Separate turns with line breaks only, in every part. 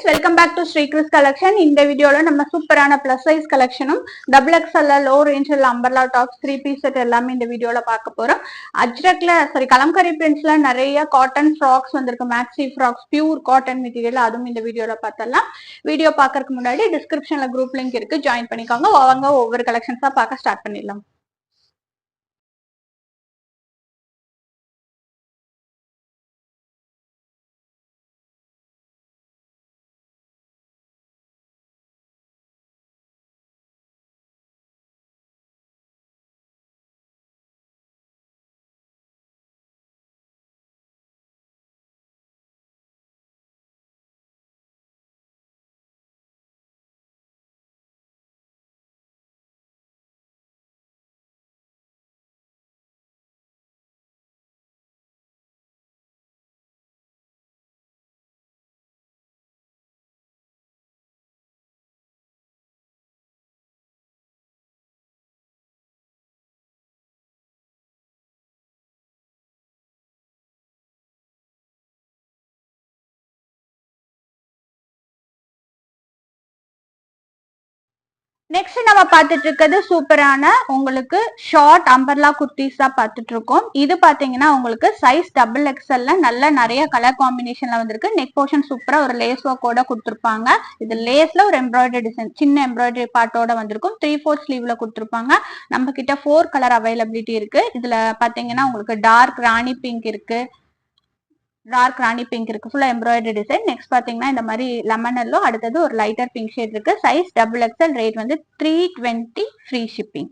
Friends, welcome back to Sri Kris collection. இந்த வீடியோல நம்ம சூப்பரான பிளஸ் சைஸ் கலெக்ஷனும் டபுள் எக்ஸ்எல்ல லோ ரேஞ்சில் அம்பர்லா டாப்ஸ் 3 பீஸ் செட் எல்லாமே இந்த வீடியோல பார்க்க போறோம். அஜ்ரக்ல கலம்கரி பிரிண்ட்ஸ்ல நிறைய காட்டன் ஃப்ராக்ஸ் வந்திருக்கு. Maxi frocks pure cotton material, அதுவும் இந்த வீடியோல பார்த்தலாம். வீடியோ பார்க்கறதுக்கு முன்னாடி டிஸ்கிரிப்ஷன்ல குரூப் லிங்க் இருக்கு, ஜாயின் பண்ணிக்கோங்க. வாங்க ஒவ்வொரு கலெக்ஷன்ஸா பார்க்க ஸ்டார்ட் பண்ணிடலாம். நெக்ஸ்ட் நம்ம பார்த்துட்டு இருக்கிறது சூப்பரான உங்களுக்கு ஷார்ட் அம்பர்லா குர்த்திஸ் தான் பார்த்துட்டு இருக்கோம். இது பாத்தீங்கன்னா உங்களுக்கு சைஸ் டபுள் எக்ஸ்எல்ல நல்ல நிறைய கலர் காம்பினேஷன்ல வந்திருக்கு. நெக் போர்ஷன் சூப்பரா ஒரு லேஸ் ஒர்க்கோட கொடுத்துருப்பாங்க. இது லேஸ்ல ஒரு எம்ப்ராய்டரி டிசைன், சின்ன எம்ப்ராய்டரி பார்ட்டோட வந்திருக்கும். 3/4 ஸ்லீவ்ல கொடுத்துருப்பாங்க. நம்ம கிட்ட 4 கலர் அவைலபிலிட்டி இருக்கு. இதுல பாத்தீங்கன்னா உங்களுக்கு டார்க் ராணி பிங்க் இருக்கு, டார்க் ராணி பிங்க் இருக்கு, ஃபுல்லா எம்ப்ராய்டரி டிசைன். நெக்ஸ்ட் பாத்தீங்கன்னா இந்த மாதிரி லெமன் எல்லோ, அடுத்தது ஒரு லைட்டர் பிங்க் ஷேட் இருக்கு. சைஸ் டபுள் எக்ஸ்எல், ரேட் வந்து 320, ஃப்ரீ ஷிப்பிங்.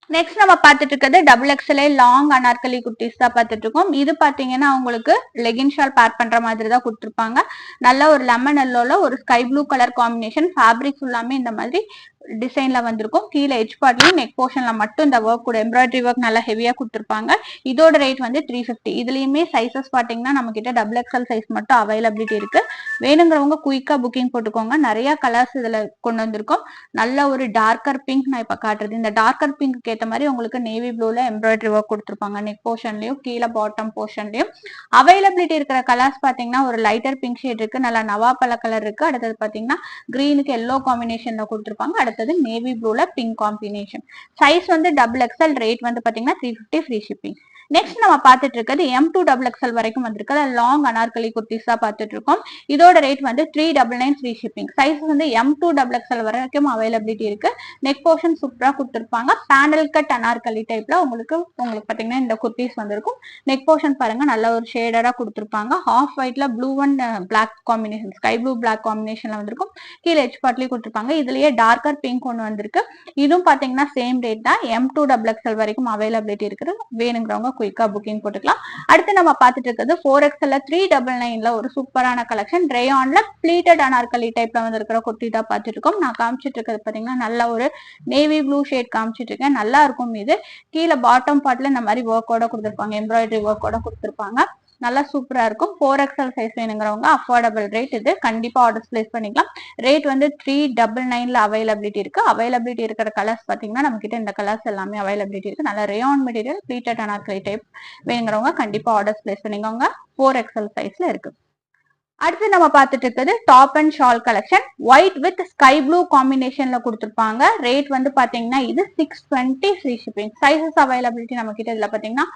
நெக்ஸ்ட் நம்ம பார்த்துட்டு இருக்கிறது டபுள் எக்ஸ்எல்ஏ லாங் அனார்கலி குர்த்திஸ் தான் பார்த்துட்டு இருக்கோம். இது பாத்தீங்கன்னா உங்களுக்கு லெகின் ஷால் பேர் பண்ற மாதிரி தான் கொடுத்துருப்பாங்க. நல்ல ஒரு லெமன் எல்லோல ஒரு sky blue colour combination. Fabric ஃபுல்லாமே இந்த மாதிரி டிசைன்ல வந்திருக்கும். கீழே எட்ஜ் பார்ட்லயும் நெக் போர்ஷன்ல மட்டும் இந்த ஒர்க் கூட எம்ப்ராய்டரி ஒர்க் நல்லா ஹெவியா கொடுத்துருப்பாங்க. இதோட ரேட் வந்து 350. இதுலயுமே சைசஸ் பாத்தீங்கன்னா நம்ம கிட்ட டபுள் எக்ஸ்எல் சைஸ் மட்டும் அவைலபிலிட்டி இருக்கு. வேணுங்கிறவங்க குயிக்கா புக்கிங் போட்டுக்கோங்க. நிறைய கலர்ஸ் இதுல கொண்டு வந்திருக்கோம். நல்ல ஒரு டார்க்கர் பிங்க் நான் இப்ப காட்டுறது. இந்த டார்க்கர் பிங்க் ஏற்ற மாதிரி உங்களுக்கு நேவி ப்ளூல எம்ப்ராய்டரி ஒர்க் கொடுத்துருப்பாங்க. நெக் போர்ஷன்லயும் கீழே பாட்டம் போர்ஷன்லயும் அவைலபிலிட்டி இருக்கிற கலர்ஸ் பாத்தீங்கன்னா ஒரு லைட்டர் பிங்க் ஷேட் இருக்கு, நல்லா நவாப்பழ கலர் இருக்கு. அடுத்தது பாத்தீங்கன்னா கிரீனுக்கு எல்லோ காம்பினேஷன்ல கொடுத்துருப்பாங்க. அடுத்தது நேவி ப்ளூல பிங்க் காம்பினேஷன். சைஸ் வந்து டபுள் எக்ஸ்எல், ரேட் வந்து பாத்தீங்கன்னா 350, ஃப்ரீ ஷிப்பிங். நெக்ஸ்ட் நம்ம பார்த்துட்டு இருக்கிறது M2 டபுள் எக்ஸ்எல் வரைக்கும் வந்திருக்கு. லாங் அனார்கலி குர்த்திஸ் தான் பார்த்துட்டு இருக்கோம். இதோட ரேட் வந்து 399, ஃப்ரீ ஷிப்பிங். சைஸ் வந்து M2 டபுள் எக்ஸ்எல் வரைக்கும் அவைலபிலிட்டி இருக்கு. நெக் போர்ஷன் சூப்பரா கொடுத்துருப்பாங்க. பேனல் கட் அனார்கலி டைப்ல உங்களுக்கு பாத்தீங்கன்னா இந்த குர்த்திஸ் வந்திருக்கும். நெக் போர்ஷன் பாருங்க, நல்ல ஒரு ஷேடரா கொடுத்துருப்பாங்க. ஹாஃப் ஒயிட்ல blue and black combination, sky blue black காம்பினேஷன்ல வந்திருக்கும். கீழே எட்ஜ் பார்ட்லயும் கொடுத்துருப்பாங்க. இதுலயே டார்க்கர் பிங்க் ஒன்று வந்திருக்கு. இதுவும் பாத்தீங்கன்னா சேம் ரேட் தான். M2 டபுள் எக்ஸ்எல் வரைக்கும் அவைலபிலிட்டி இருக்கு. வேணுங்கிறவங்க குயிக்கா புக்கிங் போட்டுக்கலாம். அடுத்து நம்ம பார்த்துட்டு இருக்கிறது 4XL 399ல ஒரு சூப்பரான கலெக்ஷன். ரேயான்ல பிளீட்டட் அனார்கலி டைப்ல வந்து இருக்கிற குர்த்தி தான் பார்த்துட்டு இருக்கோம். நான் காமிச்சிட்டு இருக்கிறது பாத்தீங்கன்னா நல்ல ஒரு நேவி ப்ளூ ஷேட் காமிச்சிட்டு இருக்கேன். நல்லா இருக்கும். இது கீழே பாட்டம் பார்ட்ல இந்த மாதிரி ஒர்க்கோட கொடுத்துருப்பாங்க, எம்ப்ராய்டரி ஒர்க்கோட கொடுத்துருப்பாங்க. நல்லா சூப்பரா இருக்கும். 4XL சைஸ் வேணுங்கிறவங்க அஃபோர்டபிள் ரேட், இது கண்டிப்பா ஆர்டர்ஸ் பிளேஸ் பண்ணிக்கலாம். ரேட் வந்து 399ல அவைலபிலிட்டி இருக்கு. அவைலபிலிட்டி இருக்கிற கலர்ஸ் பாத்தீங்கன்னா நம்ம கிட்ட இந்த கலர்ஸ் எல்லாமே அவைலபிலிட்டி இருக்கு. நல்ல rayon material, pleated Anarkali type வேணுங்கிறவங்க கண்டிப்பா ஆர்டர்ஸ் பிளேஸ் பண்ணிக்கோங்க. 4XL சைஸ்ல இருக்கு. அடுத்து நம்ம பார்த்துட்டு இருக்கிறது top and shawl collection. White with sky blue காம்பினேஷன்ல கொடுத்துருப்பாங்க. ரேட் வந்து பாத்தீங்கன்னா இது 620, ஃப்ரீ ஷிப்பிங். சைசஸ் அவைலபிலிட்டி நம்ம கிட்ட இதுல பாத்தீங்கன்னா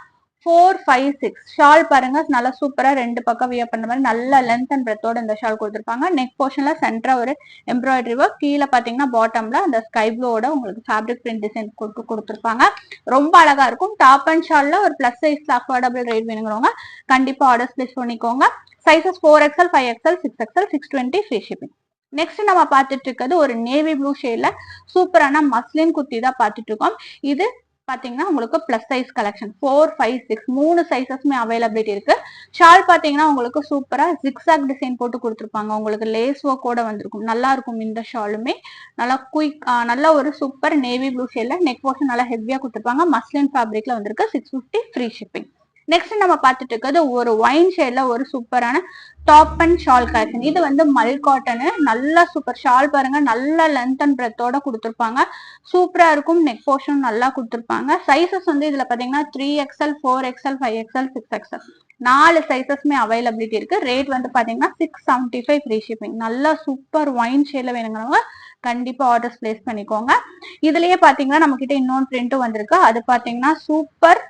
4, 5, 6. ஷால் பாருங்க, நல்லா சூப்பரா ரெண்டு பக்கம் வியர் பண்ண மாதிரி நல்ல லென்த் அண்ட் பிரெத்தோட இந்த ஷால் கொடுத்துருப்பாங்க. நெக் போர்ஷன்ல சென்டரா ஒரு எம்ப்ராய்டரி ஒர்க், கீழே பாத்தீங்கன்னா பாட்டம்ல அந்த ஸ்கை ப்ளூவோட உங்களுக்கு ஃபேப்ரிக் பிரிண்ட் டிசைன் கொடுத்துருப்பாங்க. ரொம்ப அழகா இருக்கும். டாப் அண்ட் ஷால்ல ஒரு பிளஸ் சைஸ்ல அஃபோர்டபிள் ரேட் வேணுங்கிறவங்க கண்டிப்பா ஆர்டர்ஸ் பிளேஸ் பண்ணிக்கோங்க. Sizes 4XL, 5XL, 6XL, 620, free shipping. Next நம்ம பார்த்துட்டு இருக்கிறது ஒரு நேவி ப்ளூ ஷேட்ல சூப்பரான மஸ்லின் குர்த்தி தான் பார்த்துட்டு இருக்கோம். இது பாத்தீங்கன்னா உங்களுக்கு பிளஸ் சைஸ் கலெக்ஷன். 4, 5, 6 மூணு சைசஸ்மே அவைலபிலிட்டி இருக்கு. ஷால் பாத்தீங்கன்னா உங்களுக்கு சூப்பரா ஜிக்ஸாக் டிசைன் போட்டு கொடுத்துருப்பாங்க. உங்களுக்கு லேஸ் ஒர்க்கோட வந்திருக்கும். நல்லா இருக்கும். இந்த ஷாலுமே நல்லா குயிக், நல்ல ஒரு சூப்பர் நேவி ப்ளூ ஷேட்ல நெக் போர்ஷன் நல்லா ஹெவியா கொடுத்துருப்பாங்க. மஸ்லின் ஃபேப்ரிக்ல வந்திருக்கு. 650, ஃப்ரீ ஷிப்பிங். நெக்ஸ்ட் நம்ம பார்த்துட்டு இருக்கிறது ஒரு ஒயின் ஷேட்ல ஒரு சூப்பரான டாப் அண்ட் ஷால் கலெக்ஷன். இது வந்து மல் காட்டன், நல்ல சூப்பர் ஷால் பாருங்க, நல்ல லென்த் அண்ட் பிரெத்தோட கொடுத்துருப்பாங்க. சூப்பரா இருக்கும். நெக் போர்ஷன் நல்லா கொடுத்துருப்பாங்க. சைசஸ் வந்து இதுல பாத்தீங்கன்னா 3XL, 4XL, 5XL, 6XL 4 சைசஸ்மே availability இருக்கு. ரேட் வந்து பாத்தீங்கன்னா 675 ஃப்ரீ ஷிப்பிங். நல்லா சூப்பர் ஒயின் ஷேட்ல வேணுங்கிறவங்க கண்டிப்பா ஆர்டர்ஸ் பிளேஸ் பண்ணிக்கோங்க. இதுலயே பாத்தீங்கன்னா நம்ம கிட்ட இன்னொன்று பிரிண்ட் வந்திருக்கு. அது பாத்தீங்கன்னா சூப்பர்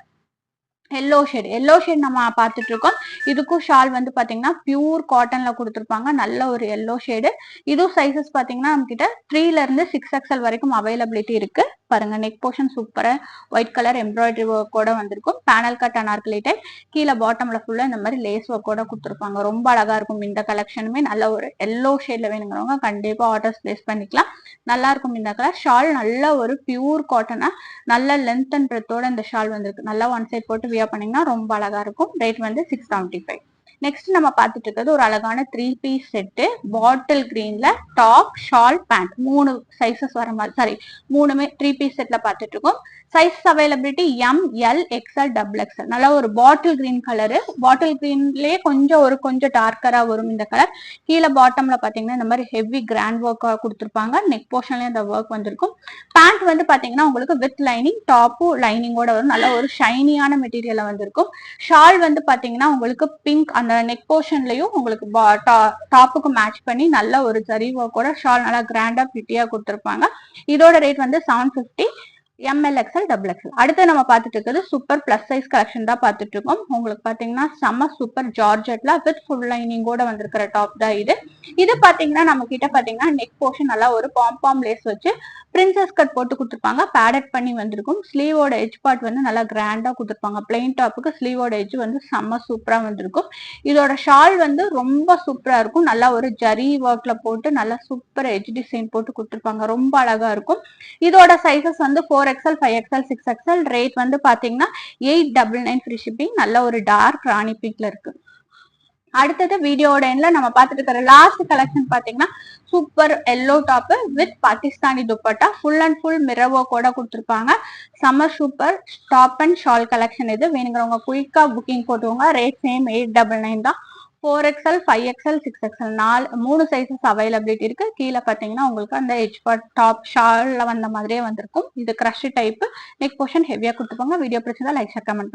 எல்லோ ஷேட் நம்ம பார்த்துட்டு இருக்கோம். இதுக்கும் ஷால் வந்து பாத்தீங்கன்னா பியூர் காட்டன்ல கொடுத்துருப்பாங்க. நல்ல ஒரு எல்லோ ஷேடு. இதுவும் சைசஸ் பாத்தீங்கன்னா நம்ம கிட்ட 3ல இருந்து 6XL வரைக்கும் அவைலபிலிட்டி இருக்கு. பாருங்க நெக் போர்ஷன் சூப்பரா ஒயிட் கலர் எம்ப்ராய்டரி ஒர்க்கோட வந்திருக்கும். Panel cut Anarkali type. கீழே பாட்டம்ல ஃபுல்லா இந்த மாதிரி லேஸ் ஒர்க்கோட கொடுத்துருப்பாங்க. ரொம்ப அழகா இருக்கும். இந்த கலெக்ஷனுமே நல்ல ஒரு எல்லோ ஷேட்ல வேணுங்கிறவங்க கண்டிப்பா ஆர்டர்ஸ் பிளேஸ் பண்ணிக்கலாம். நல்லா இருக்கும் இந்த கலர். ஷால் நல்ல ஒரு பியூர் காட்டனா நல்ல லென்த் அண்ட் பிரெத்தோட இந்த ஷால் வந்திருக்கு. நல்லா ஒன் சைட் போட்டு வியர் பண்ணீங்கன்னா ரொம்ப அழகா இருக்கும். ரேட் வந்து 675. நெக்ஸ்ட் நம்ம பார்த்துட்டு இருக்கிறது ஒரு அழகான 3 பீஸ் செட்டு. பாட்டில் கிரீன்ல டாப் ஷால் பேண்ட் 3 சைசஸ் வர மாதிரி, சாரி 3மே 3 பீஸ் செட்ல பார்த்துட்டு இருக்கோம். Size availability M, L, XL, XXL. நல்லா ஒரு பாட்டில் கிரீன் கலரு. பாட்டில் கிரீன்லயே கொஞ்சம் டார்க்கரா வரும் இந்த கலர். கீழே பாட்டம்ல பாத்தீங்கன்னா இந்த மாதிரி ஹெவி கிராண்ட் ஒர்க்கா கொடுத்துருப்பாங்க. நெக் போர்ஷன்லயும் இந்த ஒர்க் வந்திருக்கும். பேண்ட் வந்து பாத்தீங்கன்னா உங்களுக்கு வித் லைனிங், டாப்பும் லைனிங்கோட வரும். நல்ல ஒரு ஷைனியான மெட்டீரியல்ல வந்திருக்கும். ஷால் வந்து பாத்தீங்கன்னா உங்களுக்கு பிங்க் அந்த நெக் போர்ஷன்லயும் உங்களுக்கு டாப்புக்கு மேட்ச் பண்ணி நல்ல ஒரு ஜரி ஒர்க்கோட ஷால் நல்லா கிராண்டா பிட்டியா கொடுத்துருப்பாங்க. இதோட ரேட் வந்து 750. ML, XL, XXL. அடுத்து நம்ம பார்த்துட்டு இருக்கிறது சூப்பர் பிளஸ் சைஸ் கலெக்ஷன் தான் பார்த்துட்டு இருக்கோம். உங்களுக்கு பாத்தீங்கன்னா செம்ம சூப்பர் ஜார்ஜெட்ல வித் ஃபுல் லைனிங்கோட வந்திருக்கிற டாப் தான் இது. இது பாத்தீங்கன்னா நம்ம கிட்ட பாத்தீங்கன்னா நெக் போர்ஷன் நல்லா ஒரு பாம் லேஸ் வச்சு பிரின்சஸ் கட் போட்டு கொடுத்துருப்பாங்க. பேடட் பண்ணி வந்திருக்கும். ஸ்லீவோட எட்ஜ் பார்ட் வந்து நல்லா கிராண்டா கொடுத்துருப்பாங்க. பிளைன் டாப்புக்கு ஸ்லீவோட எட்ஜ் வந்து செம்ம சூப்பரா வந்திருக்கும். இதோட ஷால் வந்து ரொம்ப சூப்பரா இருக்கும். நல்லா ஒரு ஜரி ஒர்க்ல போட்டு நல்லா சூப்பர் எட்ஜ் டிசைன் போட்டு கொடுத்துருப்பாங்க. ரொம்ப அழகா இருக்கும். இதோட சைசஸ் வந்து 4XL, 5XL, 6XL. ரேட் வந்து பாத்தீங்கன்னா 899 ஃப்ரீ ஷிப்பிங். நல்ல ஒரு டார்க் ராணி பிங்க்ல இருக்கு. அடுத்தது வீடியோட எண்ட்ல நம்ம பார்த்துட்டு இருக்கிற லாஸ்ட் கலெக்ஷன் பாத்தீங்கன்னா super yellow top with Pakistani dupatta full and full mirror ஒர்க்கோட கொடுத்துருப்பாங்க. Summer super top and shawl collection. இது வேணுங்கிறவங்க குயிக்கா புக்கிங் போட்டுவோங்க. ரேட் சேம் 899 தான். 4XL, 5XL, 6XL 3 sizes availability இருக்கு. கீழே பாத்தீங்கன்னா உங்களுக்கு அந்த எட்ஜ் பார்ட் டாப் ஷால்ல வந்த மாதிரியே வந்திருக்கும். இது கிரஷ் டைப். நெக் போர்ஷன் ஹெவியா கொடுத்துருப்பாங்க. வீடியோ பிடிச்சதா லைக் ஷேர் கமெண்ட்